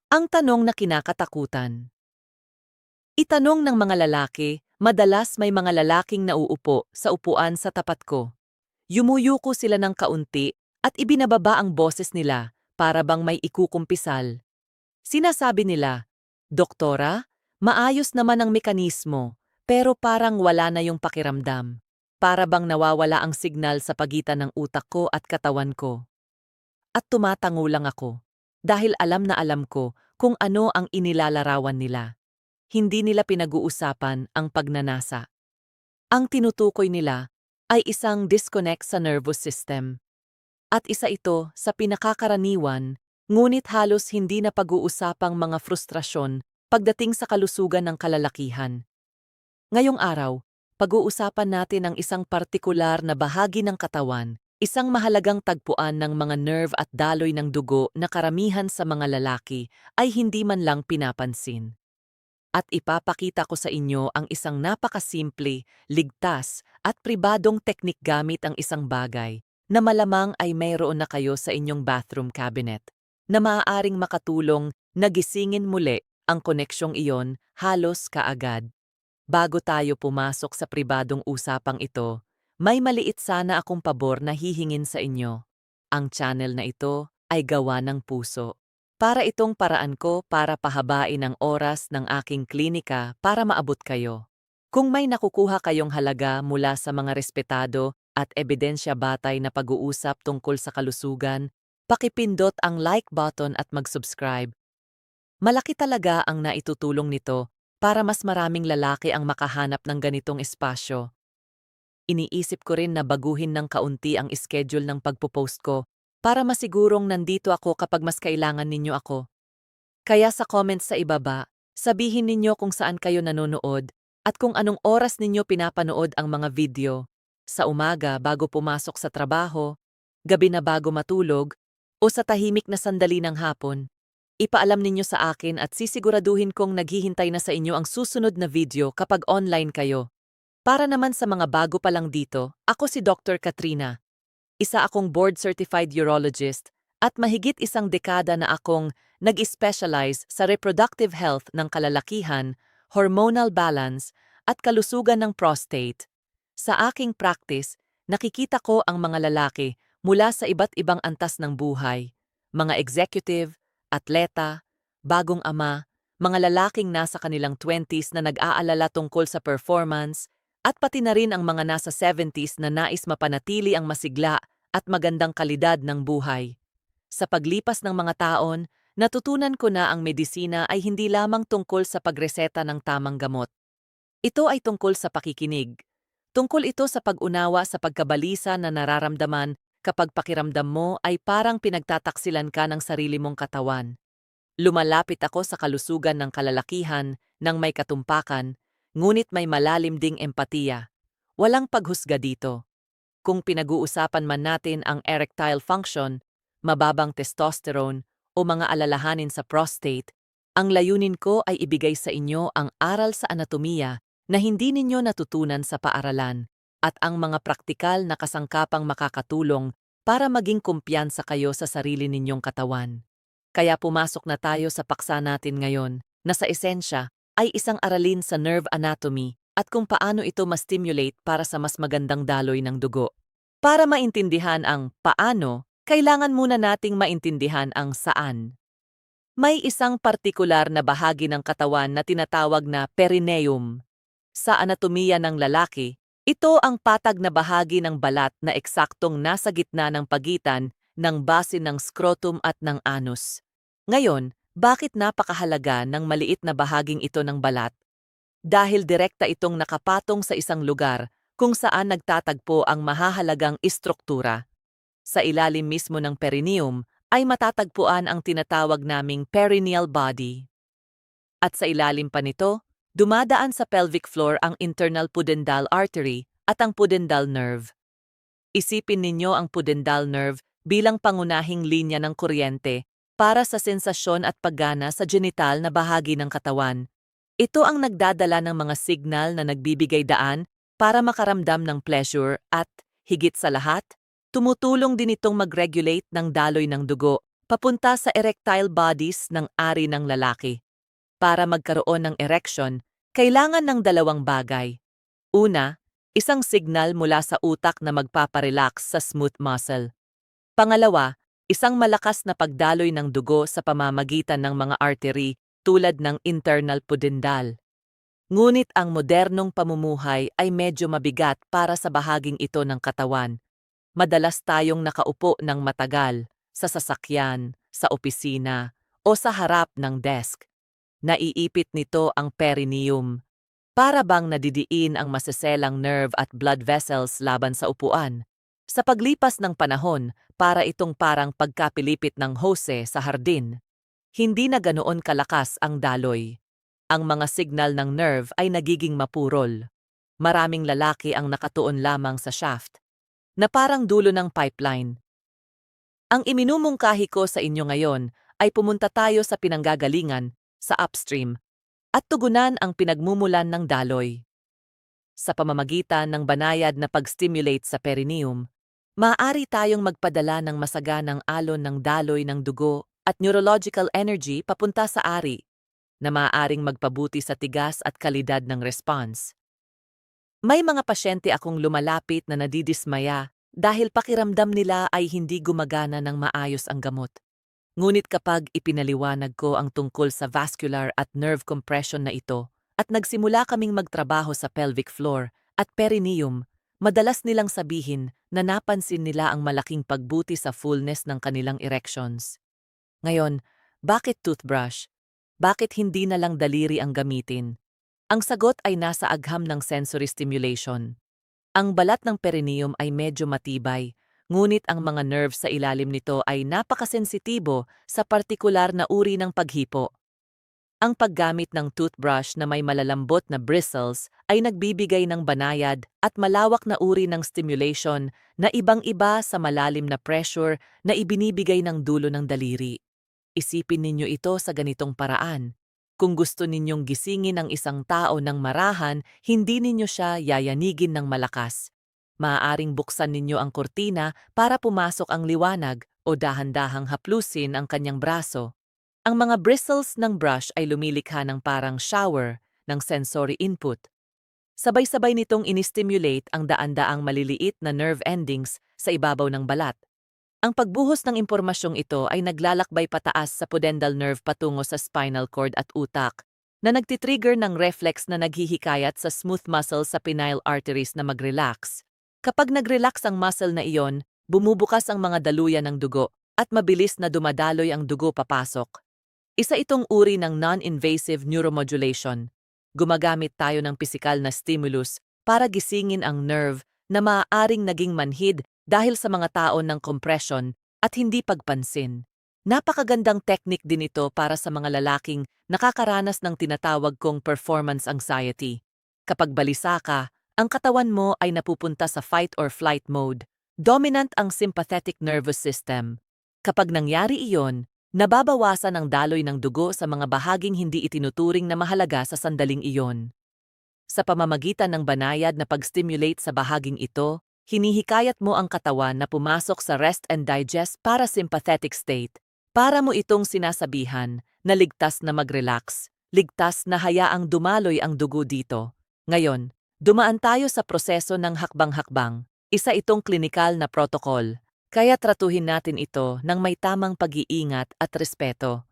Ang tanong na kinakatakutan. Itanong ng mga lalaki, madalas may mga lalaking nauupo sa upuan sa tapat ko. Yumuyuko sila ng kaunti at ibinababa ang boses nila para bang may ikukumpisal. Sinasabi nila, "Doktora, maayos naman ang mekanismo, pero parang wala na yung pakiramdam. Para bang nawawala ang signal sa pagitan ng utak ko at katawan ko." At tumatango lang ako dahil alam na alam ko kung ano ang inilalarawan nila. Hindi nila pinag-uusapan ang pagnanasa. Ang tinutukoy nila ay isang disconnect sa nervous system. At isa ito sa pinakakaraniwan, ngunit halos hindi na pag-uusapang mga frustrasyon pagdating sa kalusugan ng kalalakihan. Ngayong araw, pag-uusapan natin ang isang partikular na bahagi ng katawan, isang mahalagang tagpuan ng mga nerve at daloy ng dugo na karamihan sa mga lalaki ay hindi man lang pinapansin. At ipapakita ko sa inyo ang isang napakasimple, ligtas, at pribadong teknik gamit ang isang bagay na malamang ay mayroon na kayo sa inyong bathroom cabinet na maaaring makatulong na gisingin muli ang koneksyong iyon halos kaagad. Bago tayo pumasok sa pribadong usapang ito, may maliit sana akong pabor na hihingin sa inyo. Ang channel na ito ay gawa ng puso. Para itong paraan ko para pahabain ang oras ng aking klinika para maabot kayo. Kung may nakukuha kayong halaga mula sa mga respetado at ebidensya batay na pag-uusap tungkol sa kalusugan, pakipindot ang like button at mag-subscribe. Malaki talaga ang naitutulong nito para mas maraming lalaki ang makahanap ng ganitong espasyo. Iniisip ko rin na baguhin ng kaunti ang schedule ng pagpo-post ko para masigurong nandito ako kapag mas kailangan ninyo ako. Kaya sa comments sa ibaba, sabihin ninyo kung saan kayo nanonood at kung anong oras ninyo pinapanood ang mga video. Sa umaga bago pumasok sa trabaho, gabi na bago matulog, o sa tahimik na sandali ng hapon. Ipaalam ninyo sa akin at sisiguraduhin kong naghihintay na sa inyo ang susunod na video kapag online kayo. Para naman sa mga bago pa lang dito, ako si Dr. Katrina. Isa akong board-certified urologist at mahigit isang dekada na akong nag-specialize sa reproductive health ng kalalakihan, hormonal balance, at kalusugan ng prostate. Sa aking practice, nakikita ko ang mga lalaki mula sa iba't ibang antas ng buhay, mga executive, atleta, bagong ama, mga lalaking nasa kanilang 20s na nag-aalala tungkol sa performance, at pati na rin ang mga nasa 70s na nais mapanatili ang masigla at magandang kalidad ng buhay. Sa paglipas ng mga taon, natutunan ko na ang medisina ay hindi lamang tungkol sa pagreseta ng tamang gamot. Ito ay tungkol sa pakikinig. Tungkol ito sa pag-unawa sa pagkabalisa na nararamdaman kapag pakiramdam mo ay parang pinagtataksilan ka ng sarili mong katawan. Lumalapit ako sa kalusugan ng kalalakihan ng may katumpakan, ngunit may malalim ding empatiya. Walang paghusga dito. Kung pinag-uusapan man natin ang erectile function, mababang testosterone o mga alalahanin sa prostate, ang layunin ko ay ibigay sa inyo ang aral sa anatomiya na hindi ninyo natutunan sa paaralan at ang mga praktikal na kasangkapang makakatulong para maging kumpiyansa kayo sa sarili ninyong katawan. Kaya pumasok na tayo sa paksa natin ngayon na sa esensya ay isang aralin sa nerve anatomy at kung paano ito ma-stimulate para sa mas magandang daloy ng dugo. Para maintindihan ang paano, kailangan muna nating maintindihan ang saan. May isang partikular na bahagi ng katawan na tinatawag na perineum. Sa anatomiya ng lalaki, ito ang patag na bahagi ng balat na eksaktong nasa gitna ng pagitan ng base ng scrotum at ng anus. Ngayon, bakit napakahalaga ng maliit na bahaging ito ng balat? Dahil direkta itong nakapatong sa isang lugar kung saan nagtatagpo ang mahahalagang istruktura. Sa ilalim mismo ng perineum ay matatagpuan ang tinatawag naming perineal body. At sa ilalim pa nito, dumadaan sa pelvic floor ang internal pudendal artery at ang pudendal nerve. Isipin ninyo ang pudendal nerve bilang pangunahing linya ng kuryente para sa sensasyon at paggana sa genital na bahagi ng katawan. Ito ang nagdadala ng mga signal na nagbibigay daan para makaramdam ng pleasure at, higit sa lahat, tumutulong din itong mag-regulate ng daloy ng dugo papunta sa erectile bodies ng ari ng lalaki. Para magkaroon ng erection, kailangan ng dalawang bagay. Una, isang signal mula sa utak na magpaparelax sa smooth muscle. Pangalawa, isang malakas na pagdaloy ng dugo sa pamamagitan ng mga artery tulad ng internal pudendal. Ngunit ang modernong pamumuhay ay medyo mabigat para sa bahaging ito ng katawan. Madalas tayong nakaupo ng matagal, sa sasakyan, sa opisina, o sa harap ng desk. Naiipit nito ang perineum. Para bang nadidiin ang maseselang nerve at blood vessels laban sa upuan. Sa paglipas ng panahon, para itong parang pagkapilipit ng hose sa hardin. Hindi na ganoon kalakas ang daloy. Ang mga signal ng nerve ay nagiging mapurol. Maraming lalaki ang nakatuon lamang sa shaft, na parang dulo ng pipeline. Ang iminumungkahi ko sa inyo ngayon ay pumunta tayo sa pinanggagalingan, sa upstream, at tugunan ang pinagmumulan ng daloy. Sa pamamagitan ng banayad na pag-stimulate sa perineum, maaari tayong magpadala ng masaganang alon ng daloy ng dugo at neurological energy papunta sa ari, na maaaring magpabuti sa tigas at kalidad ng response. May mga pasyente akong lumalapit na nadidismaya dahil pakiramdam nila ay hindi gumagana ng maayos ang gamot. Ngunit kapag ipinaliwanag ko ang tungkol sa vascular at nerve compression na ito at nagsimula kaming magtrabaho sa pelvic floor at perineum, madalas nilang sabihin na napansin nila ang malaking pagbuti sa fullness ng kanilang erections. Ngayon, bakit toothbrush? Bakit hindi na lang daliri ang gamitin? Ang sagot ay nasa agham ng sensory stimulation. Ang balat ng perineum ay medyo matibay, ngunit ang mga nerves sa ilalim nito ay napakasensitibo sa partikular na uri ng paghipo. Ang paggamit ng toothbrush na may malalambot na bristles ay nagbibigay ng banayad at malawak na uri ng stimulation na ibang-iba sa malalim na pressure na ibinibigay ng dulo ng daliri. Isipin ninyo ito sa ganitong paraan. Kung gusto ninyong gisingin ang isang tao ng marahan, hindi ninyo siya yayanigin ng malakas. Maaaring buksan ninyo ang kortina para pumasok ang liwanag o dahan-dahang haplusin ang kanyang braso. Ang mga bristles ng brush ay lumilikha ng parang shower ng sensory input. Sabay-sabay nitong inistimulate ang daan-daang maliliit na nerve endings sa ibabaw ng balat. Ang pagbuhos ng impormasyong ito ay naglalakbay pataas sa pudendal nerve patungo sa spinal cord at utak, na nagtitrigger ng reflex na naghihikayat sa smooth muscle sa pineal arteries na mag-relax. Kapag nag-relax ang muscle na iyon, bumubukas ang mga daluyan ng dugo at mabilis na dumadaloy ang dugo papasok. Isa itong uri ng non-invasive neuromodulation. Gumagamit tayo ng pisikal na stimulus para gisingin ang nerve na maaaring naging manhid dahil sa mga taon ng compression at hindi pagpansin. Napakagandang technique din ito para sa mga lalaking nakakaranas ng tinatawag kong performance anxiety. Kapag balisa ka, ang katawan mo ay napupunta sa fight or flight mode. Dominant ang sympathetic nervous system. Kapag nangyari iyon, nababawasan ang daloy ng dugo sa mga bahaging hindi itinuturing na mahalaga sa sandaling iyon. Sa pamamagitan ng banayad na pag-stimulate sa bahaging ito, hinihikayat mo ang katawan na pumasok sa rest and digest para sympathetic state. Para mo itong sinasabihan na ligtas na mag-relax, ligtas na hayaang dumaloy ang dugo dito. Ngayon, dumaan tayo sa proseso ng hakbang-hakbang. Isa itong klinikal na protocol, kaya tratuhin natin ito ng may tamang pag-iingat at respeto.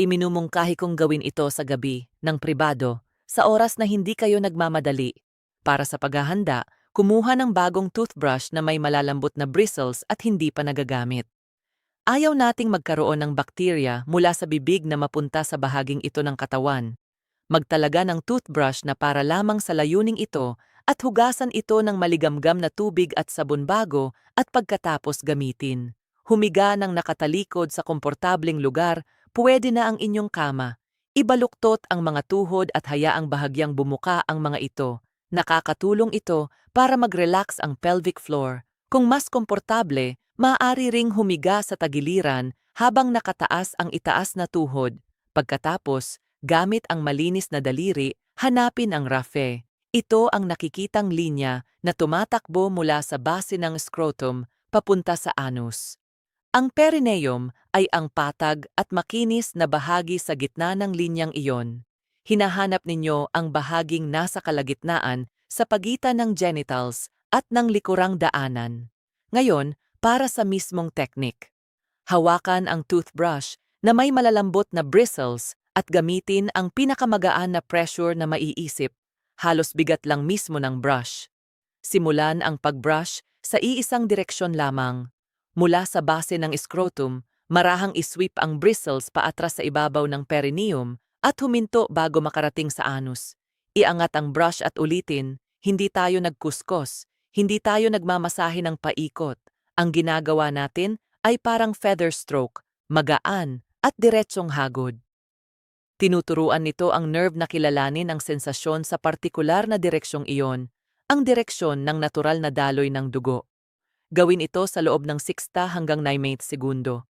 Iminumungkahi kong gawin ito sa gabi, ng pribado, sa oras na hindi kayo nagmamadali. Para sa paghahanda, kumuha ng bagong toothbrush na may malalambot na bristles at hindi pa nagagamit. Ayaw nating magkaroon ng bakterya mula sa bibig na mapunta sa bahaging ito ng katawan. Magtalaga ng toothbrush na para lamang sa layuning ito at hugasan ito ng maligamgam na tubig at sabon bago at pagkatapos gamitin. Humiga ng nakatalikod sa komportableng lugar, pwede na ang inyong kama. Ibaluktot ang mga tuhod at hayaang bahagyang bumuka ang mga ito. Nakakatulong ito para mag-relax ang pelvic floor. Kung mas komportable, maaari ring humiga sa tagiliran habang nakataas ang itaas na tuhod. Pagkatapos, gamit ang malinis na daliri, hanapin ang raphe. Ito ang nakikitang linya na tumatakbo mula sa base ng scrotum papunta sa anus. Ang perineum ay ang patag at makinis na bahagi sa gitna ng linyang iyon. Hinahanap ninyo ang bahaging nasa kalagitnaan sa pagitan ng genitals at ng likurang daanan. Ngayon, para sa mismong teknik. Hawakan ang toothbrush na may malalambot na bristles at gamitin ang pinakamagaan na pressure na maiisip. Halos bigat lang mismo ng brush. Simulan ang pagbrush sa iisang direksyon lamang. Mula sa base ng scrotum, marahang isweep ang bristles paatras sa ibabaw ng perineum at huminto bago makarating sa anus. Iangat ang brush at ulitin, hindi tayo nagkuskos, hindi tayo nagmamasahe ng paikot. Ang ginagawa natin ay parang feather stroke, magaan at diretsong hagod. Tinuturuan nito ang nerve na kilalanin ang sensasyon sa partikular na direksyong iyon, ang direksyon ng natural na daloy ng dugo. Gawin ito sa loob ng 60 hanggang 90 segundo.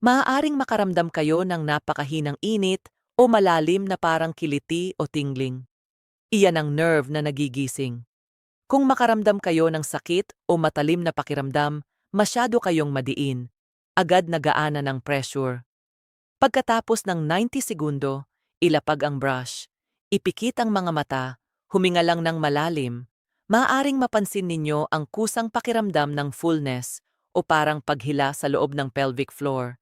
Maaaring makaramdam kayo ng napakahinang init o malalim na parang kiliti o tingling. Iyan ang nerve na nagigising. Kung makaramdam kayo ng sakit o matalim na pakiramdam, masyado kayong madiin. Agad nagaanan ng pressure. Pagkatapos ng 90 segundo, ilapag ang brush. Ipikit ang mga mata, huminga lang ng malalim. Maaaring mapansin ninyo ang kusang pakiramdam ng fullness o parang paghila sa loob ng pelvic floor.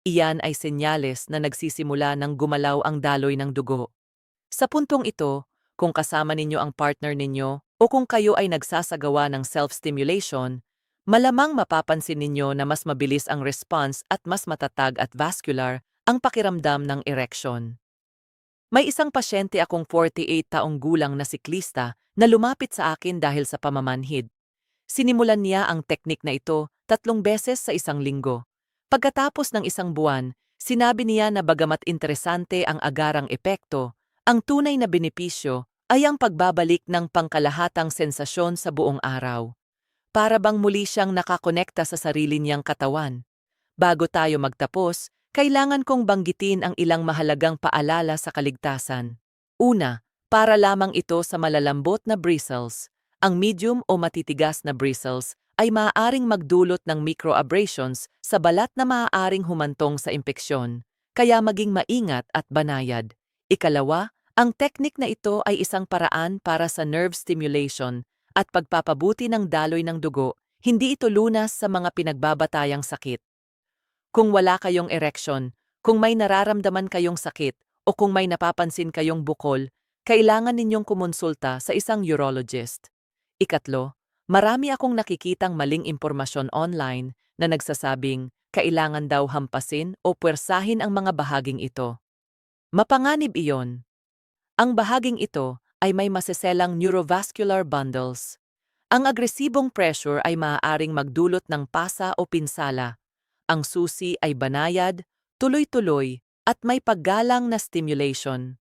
Iyan ay senyales na nagsisimula ng gumalaw ang daloy ng dugo. Sa puntong ito, kung kasama ninyo ang partner ninyo o kung kayo ay nagsasagawa ng self-stimulation, malamang mapapansin ninyo na mas mabilis ang response at mas matatag at vascular ang pakiramdam ng erection. May isang pasyente akong 48 taong gulang na siklista na lumapit sa akin dahil sa pamamanhid. Sinimulan niya ang teknik na ito 3 beses sa isang linggo. Pagkatapos ng isang buwan, sinabi niya na bagamat interesante ang agarang epekto, ang tunay na benepisyo ay ang pagbabalik ng pangkalahatang sensasyon sa buong araw. Para bang muli siyang nakakonekta sa sarili niyang katawan. Bago tayo magtapos, kailangan kong banggitin ang ilang mahalagang paalala sa kaligtasan. Una, para lamang ito sa malalambot na bristles. Ang medium o matitigas na bristles ay maaaring magdulot ng microabrasions sa balat na maaaring humantong sa impeksyon, kaya maging maingat at banayad. Ikalawa, ang teknik na ito ay isang paraan para sa nerve stimulation at pagpapabuti ng daloy ng dugo, hindi ito lunas sa mga pinagbabatayang sakit. Kung wala kayong erection, kung may nararamdaman kayong sakit, o kung may napapansin kayong bukol, kailangan ninyong kumonsulta sa isang urologist. Ikatlo, marami akong nakikitang maling impormasyon online na nagsasabing kailangan daw hampasin o puwersahin ang mga bahaging ito. Mapanganib iyon. Ang bahaging ito ay may maseselang neurovascular bundles. Ang agresibong pressure ay maaaring magdulot ng pasa o pinsala. Ang susi ay banayad, tuloy-tuloy, at may paggalang na stimulation.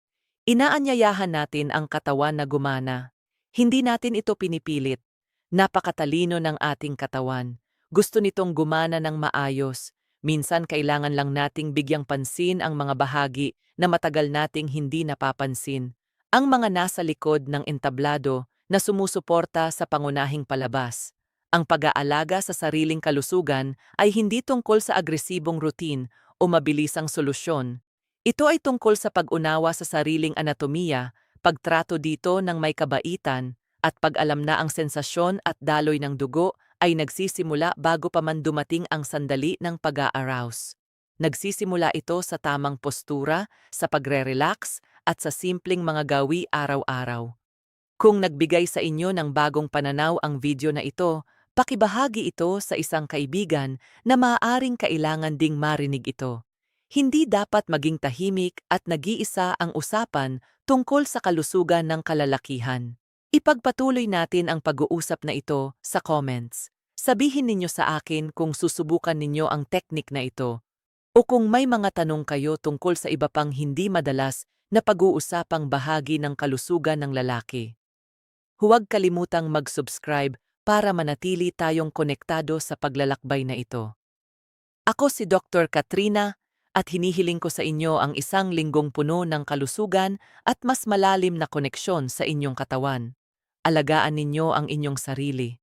Inaanyayahan natin ang katawan na gumana. Hindi natin ito pinipilit. Napakatalino ng ating katawan. Gusto nitong gumana ng maayos. Minsan kailangan lang nating bigyang pansin ang mga bahagi na matagal nating hindi napapansin. Ang mga nasa likod ng entablado na sumusuporta sa pangunahing palabas. Ang pag-aalaga sa sariling kalusugan ay hindi tungkol sa agresibong routine o mabilisang solusyon. Ito ay tungkol sa pag-unawa sa sariling anatomiya, pagtrato dito ng may kabaitan, at pag-alam na ang sensasyon at daloy ng dugo ay nagsisimula bago pa man dumating ang sandali ng pag-a-arouse. Nagsisimula ito sa tamang postura, sa pagre-relax, at sa simpleng mga gawi araw-araw. Kung nagbigay sa inyo ng bagong pananaw ang video na ito, pakibahagi ito sa isang kaibigan na maaaring kailangan ding marinig ito. Hindi dapat maging tahimik at nag-iisa ang usapan tungkol sa kalusugan ng kalalakihan. Ipagpatuloy natin ang pag-uusap na ito sa comments. Sabihin ninyo sa akin kung susubukan ninyo ang teknik na ito o kung may mga tanong kayo tungkol sa iba pang hindi madalas na pag-uusapang bahagi ng kalusugan ng lalaki. Huwag kalimutang mag-subscribe para manatili tayong konektado sa paglalakbay na ito. Ako si Dr. Katrina at hinihiling ko sa inyo ang 1 linggong puno ng kalusugan at mas malalim na koneksyon sa inyong katawan. Alagaan ninyo ang inyong sarili.